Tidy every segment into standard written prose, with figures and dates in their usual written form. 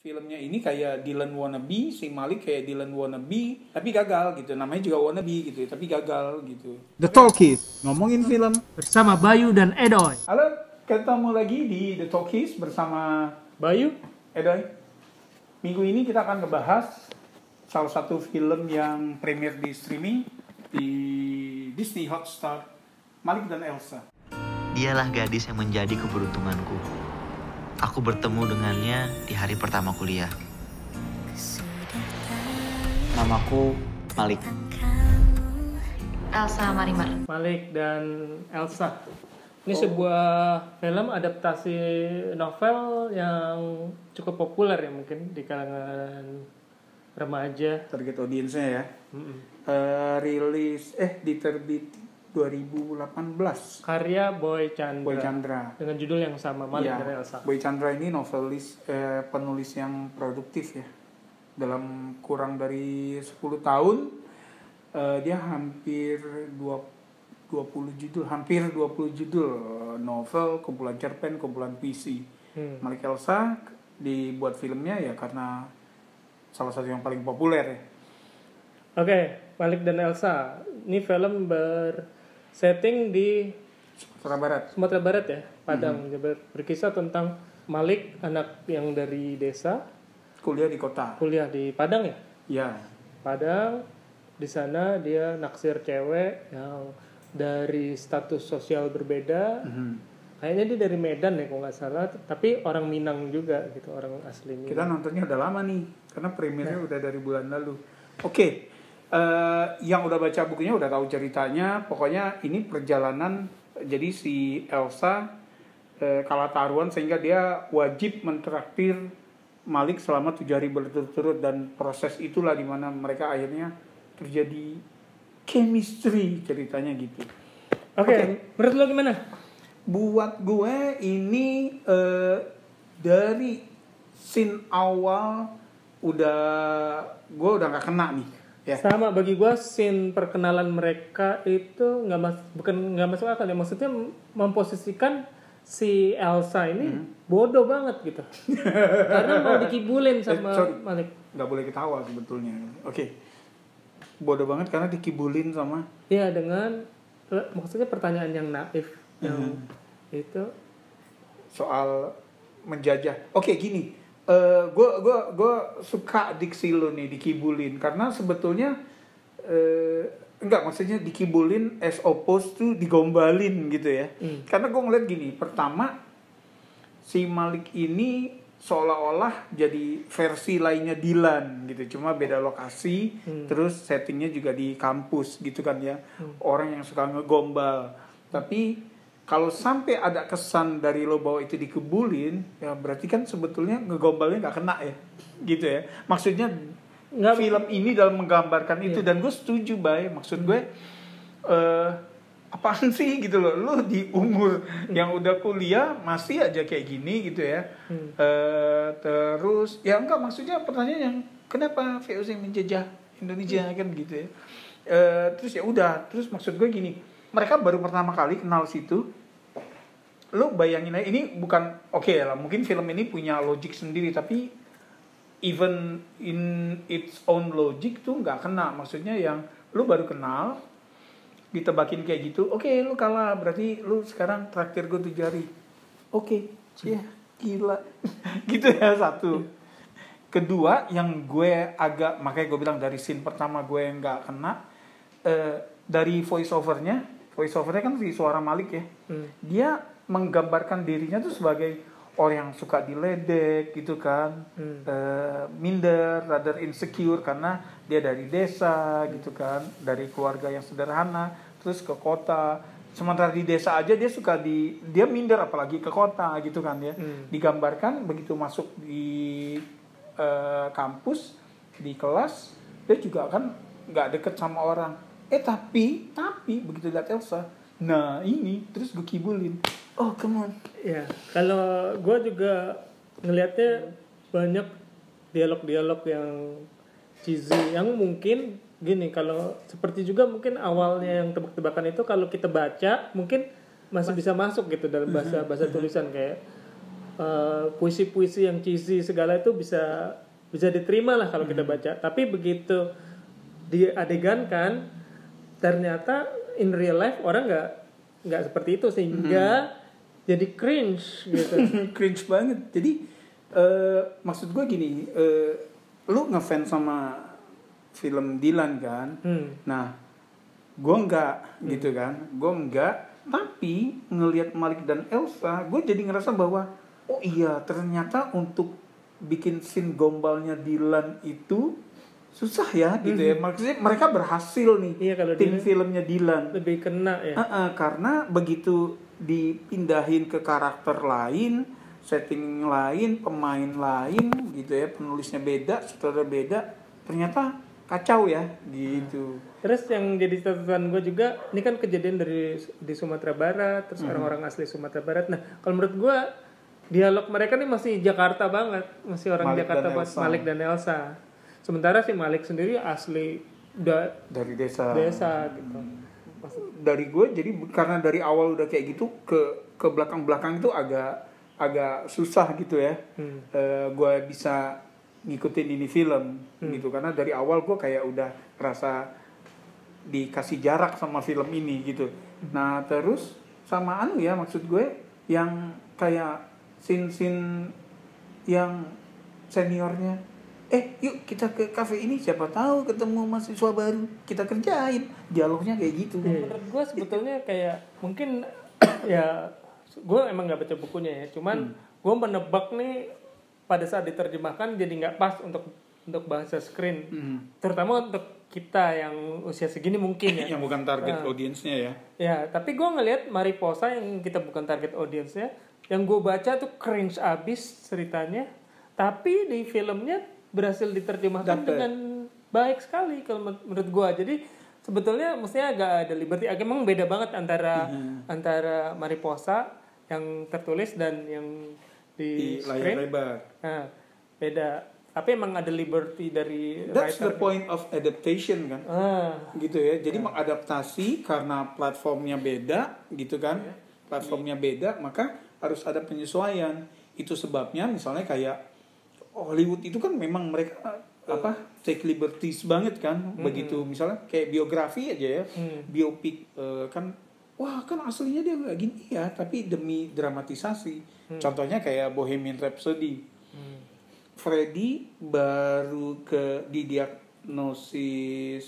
filmnya ini kayak Dylan wannabe, si Malik kayak Dylan wannabe, tapi gagal gitu. Namanya juga wannabe gitu, tapi gagal gitu. The Talkies, ngomongin film bersama Bayu dan Edoy. Halo, ketemu lagi di The Talkies bersama Bayu, Edoy. Minggu ini kita akan ngebahas salah satu film yang premier di streaming di Disney Hotstar, Malik dan Elsa. Dialah gadis yang menjadi keberuntunganku. Aku bertemu dengannya di hari pertama kuliah. Namaku Malik. Elsa Marimar. Malik dan Elsa. Ini sebuah film adaptasi novel yang cukup populer ya mungkin di kalangan remaja. Target audiensnya ya. Diterbit 2018. Karya Boy Chandra. Boy Chandra. Dengan judul yang sama, Malik Ya, dan Elsa. Boy Chandra ini penulis yang produktif ya. Dalam kurang dari 10 tahun dia hampir 20 judul novel, kumpulan cerpen, kumpulan puisi. Malik Elsa dibuat filmnya ya karena salah satu yang paling populer ya. Oke, Malik dan Elsa. Ini film bersetting di Sumatera Barat ya, Padang. Berkisah tentang Malik, anak yang dari desa, kuliah di kota. kuliah di Padang ya. Ya. Padang, di sana dia naksir cewek yang dari status sosial berbeda. Kayaknya dia dari Medan ya kalau nggak salah, tapi orang Minang juga gitu, orang asli Minang. Kita nontonnya udah lama nih, karena premiernya udah dari bulan lalu. Oke. Yang udah baca bukunya udah tahu ceritanya. Pokoknya ini perjalanan, jadi si Elsa kalah taruhan sehingga dia wajib mentraktir Malik selama 7 hari berturut-turut, dan proses itulah dimana mereka akhirnya terjadi chemistry ceritanya gitu. Oke. Menurut lo gimana? Buat gue ini dari scene awal gue udah nggak kena nih. Ya. Sama bagi gue scene perkenalan mereka itu nggak masuk akal ya, maksudnya memposisikan si Elsa ini bodoh banget gitu karena mau dikibulin sama Malik. Nggak boleh ketawa sebetulnya. Oke. Bodoh banget karena dikibulin sama. Ya, dengan maksudnya pertanyaan yang naif yang itu soal menjajah. Oke, gini. Gue suka diksi lo nih, dikibulin, karena sebetulnya enggak, maksudnya dikibulin as opposed to digombalin gitu ya. Karena gue ngeliat gini, pertama si Malik ini seolah-olah jadi versi lainnya Dylan gitu, cuma beda lokasi, terus settingnya juga di kampus gitu kan ya. Orang yang suka ngegombal, tapi kalau sampai ada kesan dari lo bahwa itu dikebulin, ya berarti kan sebetulnya ngegombalnya nggak kena ya, gitu ya. Maksudnya film ini dalam menggambarkan itu, dan gue setuju, Bay. Maksud gue, apaan sih gitu loh, lo di umur yang udah kuliah masih aja kayak gini gitu ya. Terus, ya enggak, maksudnya pertanyaan yang kenapa VOC menjajah Indonesia kan gitu ya. Terus ya udah, terus maksud gue gini, mereka baru pertama kali kenal situ. Lo bayangin aja, ini bukan oke lah, mungkin film ini punya logik sendiri, tapi even in its own logic tuh nggak kena. Maksudnya yang lo baru kenal ditebakin kayak gitu, oke, lo kalah, berarti lo sekarang traktir gue 7 hari. Oke, ya gila gitu ya. Satu. Kedua, yang gue agak, makanya gue bilang dari scene pertama gue nggak kena, dari voice overnya kan si suara Malik ya. Dia menggambarkan dirinya tuh sebagai orang yang suka diledek gitu kan, minder, rather insecure karena dia dari desa gitu kan, dari keluarga yang sederhana, terus ke kota. Sementara di desa aja dia minder, apalagi ke kota gitu kan ya. Digambarkan begitu masuk di kampus, di kelas, dia juga kan nggak deket sama orang. Tapi begitu lihat Elsa, nah ini terus gue kibulin. Oh, come on. Ya, kalau gue juga ngelihatnya banyak dialog-dialog yang cheesy, yang mungkin gini, kalau seperti juga mungkin awalnya yang tebak-tebakan itu kalau kita baca mungkin masih bisa masuk gitu dalam bahasa tulisan, kayak puisi-puisi yang cheesy segala itu bisa diterima lah kalau kita baca. Tapi begitu diadegankan, ternyata in real life orang nggak seperti itu, sehingga jadi cringe gitu. Cringe banget. Jadi maksud gue gini, lu ngefans sama film Dylan kan? Nah, gue enggak gitu kan? Gue enggak. Tapi ngelihat Malik dan Elsa, gue jadi ngerasa bahwa oh iya, ternyata untuk bikin scene gombalnya Dylan itu susah ya gitu ya. Maksudnya mereka berhasil nih. Iya, kalau tim Dylan filmnya Dylan lebih kena ya. Karena begitu dipindahin ke karakter lain, setting lain, pemain lain gitu ya, penulisnya beda, sutradara beda, ternyata kacau ya gitu. Terus yang jadi catatan gue juga, ini kan kejadian di Sumatera Barat, terus orang-orang asli Sumatera Barat. Nah, kalau menurut gue dialog mereka nih masih Jakarta banget, masih orang Malik Jakarta dan buat Elsa. Malik dan Elsa. Sementara si Malik sendiri asli udah Dari desa gitu. dari gue, jadi karena dari awal udah kayak gitu, ke belakang itu agak susah gitu ya. Gue bisa ngikutin ini film gitu, karena dari awal gue kayak udah rasa dikasih jarak sama film ini gitu. Nah terus sama ya, maksud gue yang kayak scene yang seniornya, yuk kita ke kafe ini, siapa tahu ketemu mahasiswa baru, kita kerjain, dialognya kayak gitu. Menurut gue sebetulnya kayak mungkin ya, gue emang nggak baca bukunya ya, cuman gue menebak nih pada saat diterjemahkan jadi nggak pas untuk bahasa screen, terutama untuk kita yang usia segini mungkin ya. Yang bukan target audiensnya ya. Ya, tapi gue ngelihat Mariposa yang kita bukan target audiensnya, yang gue baca tuh cringe abis ceritanya, tapi di filmnya berhasil diterjemahkan dengan baik sekali kalau menurut gue. Jadi sebetulnya mestinya agak ada liberty. Emang beda banget antara Mariposa yang tertulis dan yang di layar screen. lebar. Nah, beda. Tapi emang ada liberty dari That's writer. the point of adaptation kan, gitu ya. Jadi mengadaptasi karena platformnya beda, gitu kan. Platformnya beda, maka harus ada penyesuaian. Itu sebabnya misalnya kayak Hollywood itu kan memang mereka take liberties banget kan. Begitu misalnya kayak biografi aja ya, biopic kan, wah kan aslinya dia nggak gini ya, tapi demi dramatisasi. Contohnya kayak Bohemian Rhapsody. Freddie baru didiagnosis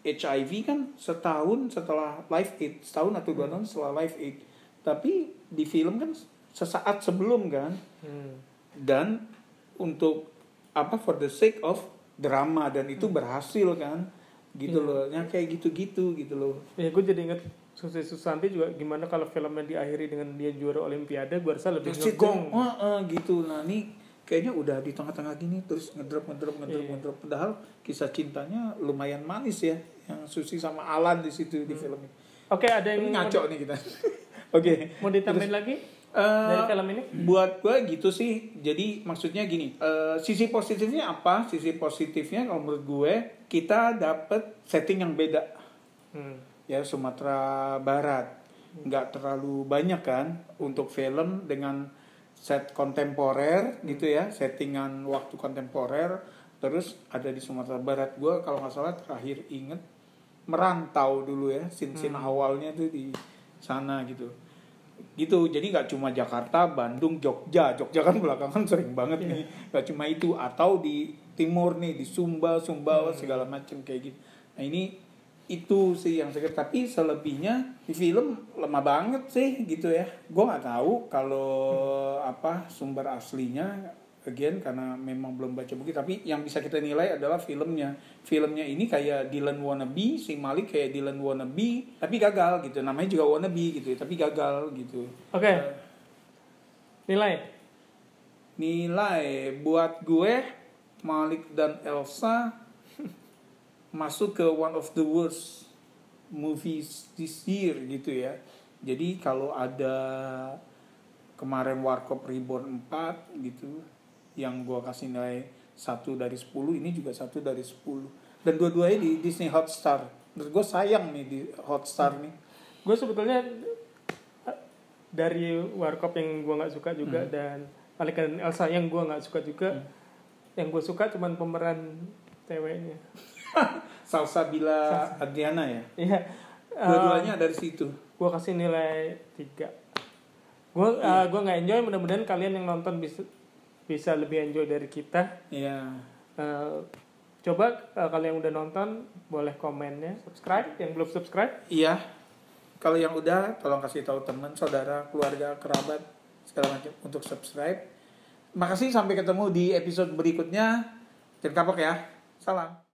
HIV kan setahun setelah Live Aid, setahun atau 2 tahun setelah Live Aid. Tapi di film kan sesaat sebelum kan. Dan untuk for the sake of drama, dan itu berhasil kan. Gitu loh. Yang kayak gitu-gitu gitu loh. Ya gue jadi inget Susi Susanti juga, gimana kalau filmnya diakhiri dengan dia juara Olimpiade, gue rasa lebih ngegong. Gitu. Nah, ini kayaknya udah di tengah-tengah gini terus ngedrop. Padahal kisah cintanya lumayan manis ya, yang Susi sama Alan di situ di film ini. Oke, ada yang ngaco nih kita. Oke. Mau ditambahin lagi dari film ini? Buat gue gitu sih. Jadi maksudnya gini, sisi positifnya apa? Sisi positifnya kalau menurut gue, kita dapet setting yang beda. Ya, Sumatera Barat. Nggak terlalu banyak kan untuk film dengan set kontemporer gitu ya, settingan waktu kontemporer, terus ada di Sumatera Barat. Gue kalau nggak salah terakhir inget Merantau dulu ya, scene awalnya tuh di sana gitu. Jadi nggak cuma Jakarta, Bandung, Jogja kan belakangan sering banget nih, nggak cuma itu, atau di timur nih, di Sumbawa segala macam kayak gitu. Nah ini itu sih yang saya kira, tapi selebihnya di film lemah banget sih gitu ya. Gue nggak tahu kalau sumber aslinya, again karena memang belum baca buku, tapi yang bisa kita nilai adalah filmnya ini kayak Dylan wannabe, si Malik kayak Dylan wannabe tapi gagal gitu, namanya juga wannabe gitu tapi gagal gitu. Oke. Nilai buat gue Malik dan Elsa masuk ke one of the worst movies this year gitu ya. Jadi kalau ada kemarin Warkop Reborn 4 gitu yang gue kasih nilai 1 dari 10, ini juga 1 dari 10. Dan dua-duanya di Disney Hotstar. Menurut gue sayang nih di Hotstar nih. Gue sebetulnya dari Warkop yang gue nggak suka juga, dan Alika dan Elsa yang gue nggak suka juga. Yang gue suka cuman pemeran ceweknya. Salsabila Adriana ya. Iya. Dua-duanya dari situ. Gue kasih nilai 3. Gue nggak enjoy. Mudah-mudahan kalian yang nonton bisa lebih enjoy dari kita. Iya. Coba kalau yang udah nonton boleh komennya, subscribe. Yang belum subscribe. Iya. Kalau yang udah, tolong kasih tahu teman, saudara, keluarga, kerabat, segala macam untuk subscribe. Makasih, sampai ketemu di episode berikutnya. Jangan kapok ya. Salam.